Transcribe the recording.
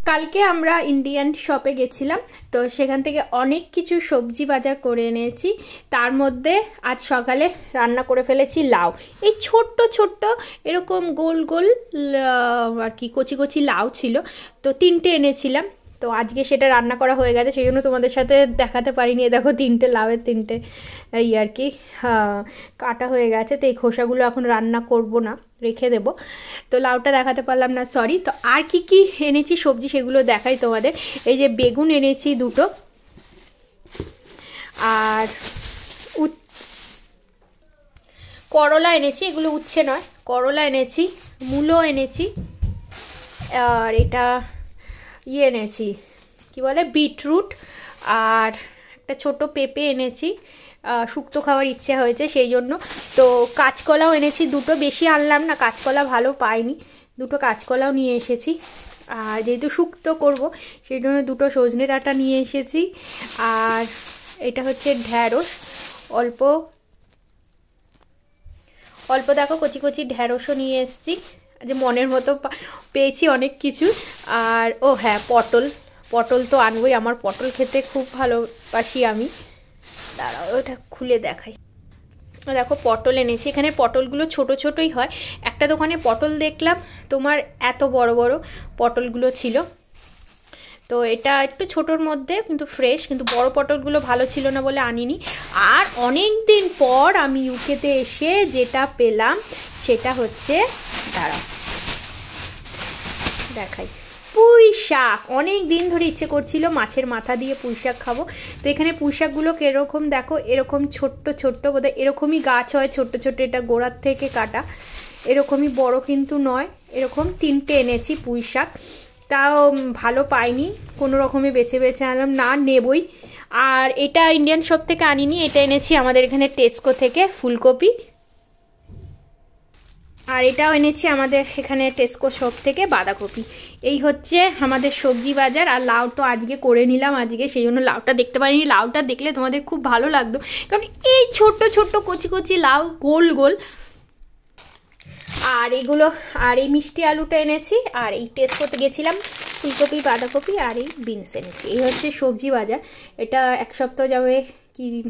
কালকে আমরা ইন্ডিয়ান শপে গেছিলাম, তো সেখান থেকে অনেক কিছু সবজি বাজার করে এনেছি। তার মধ্যে আজ সকালে রান্না করে ফেলেছি লাউ। এই ছোট্ট ছোট্ট এরকম গোল গোল আর কি কচি কচি লাউ ছিল, তো 3টে এনেছিলাম। তো আজকে সেটা রান্না করা হয়ে গেছে, সেই জন্য তোমাদের সাথে দেখাতে পারিনি। দেখো 3টে লাউয়ের 3টে এই আর কি কাটা হয়ে গেছে। তো এই খোসাগুলো এখন রান্না করব না, রেখে দেব। তো লাউটা দেখাতে পারলাম না, সরি। তো আর কি কি এনেছি সবজি সেগুলো দেখাই তোমাদের। এই যে বেগুন এনেছি 2টো, আর করলা এনেছি, এগুলো উচ্ছে নয়, করলা এনেছি, মূলো এনেছি, আর এটা এনেছি কি বলে বিটরুট, আর একটা ছোট পেঁপে এনেছি, শুক্তো খাওয়ার ইচ্ছে হয়েছে সেই জন্য। তো কাঁচকলাও এনেছি 2টো, বেশি আনলাম না, কাঁচকলা ভালো পাইনি, 2টো কাঁচকলাও নিয়ে এসেছি। আর যেহেতু শুক্তো করব সেই জন্য 2টো সজনে ডাঁটা নিয়ে এসেছি। আর এটা হচ্ছে ঢ্যাঁড়স, অল্প অল্প দেখো কচি কচি ঢ্যাঁড়সও নিয়ে এসেছি, যে মনের মতো পেয়েছি অনেক কিছু। আর ও হ্যাঁ, পটল পটল তো আনবই, আমার পটল খেতে খুব ভালোবাসি আমি। দাঁড়াও ওটা খুলে দেখাই। দেখো পটল এনেছি, এখানে পটলগুলো ছোট ছোটই হয়। একটা দোকানে পটল দেখলাম তোমার এত বড় বড় পটলগুলো ছিল, তো এটা একটু ছোটোর মধ্যে কিন্তু ফ্রেশ, কিন্তু বড় পটলগুলো ভালো ছিল না বলে আনিনি। আর অনেক দিন পর আমি ইউকেতে এসে যেটা পেলাম সেটা হচ্ছে, দাঁড়াও দেখাই, পুঁই শাক। অনেক দিন ধরে ইচ্ছে করছিল মাছের মাথা দিয়ে পুঁই শাক খাবো। তো এখানে পুঁই শাকগুলো কীরকম দেখো, এরকম ছোট্ট ছোট্ট, বোধহয় এরকমই গাছ হয় ছোট্ট ছোট্ট, এটা গোড়ার থেকে কাটা, এরকমই বড় কিন্তু নয়। এরকম 3টে এনেছি পুঁই শাক, তাও ভালো পাইনি, কোনো রকমে বেছে বেছে আনলাম, না নেবই। আর এটা ইন্ডিয়ান শপ থেকে আনিনি, এটা এনেছি আমাদের এখানে টেস্কো থেকে, ফুলকপি। আর এটাও এনেছি আমাদের এখানে টেস্কো শপ থেকে, বাঁধাকপি। এই হচ্ছে আমাদের সবজি বাজার। আর লাউ তো আজকে করে নিলাম আজকে, সেই জন্য লাউটা দেখতে পারিনি। লাউটা দেখলে তোমাদের খুব ভালো লাগতো, কারণ এই ছোট্ট ছোট্ট কচি কচি লাউ, গোল গোল। আর এইগুলো, আর এই মিষ্টি আলুটা এনেছি, আর এই টেস্কোতে গেছিলাম, ফুলকপি, বাঁধাকপি, আর এই বিনস এনেছি। এই হচ্ছে সবজি বাজার। এটা 1 সপ্তাহ যাবে কি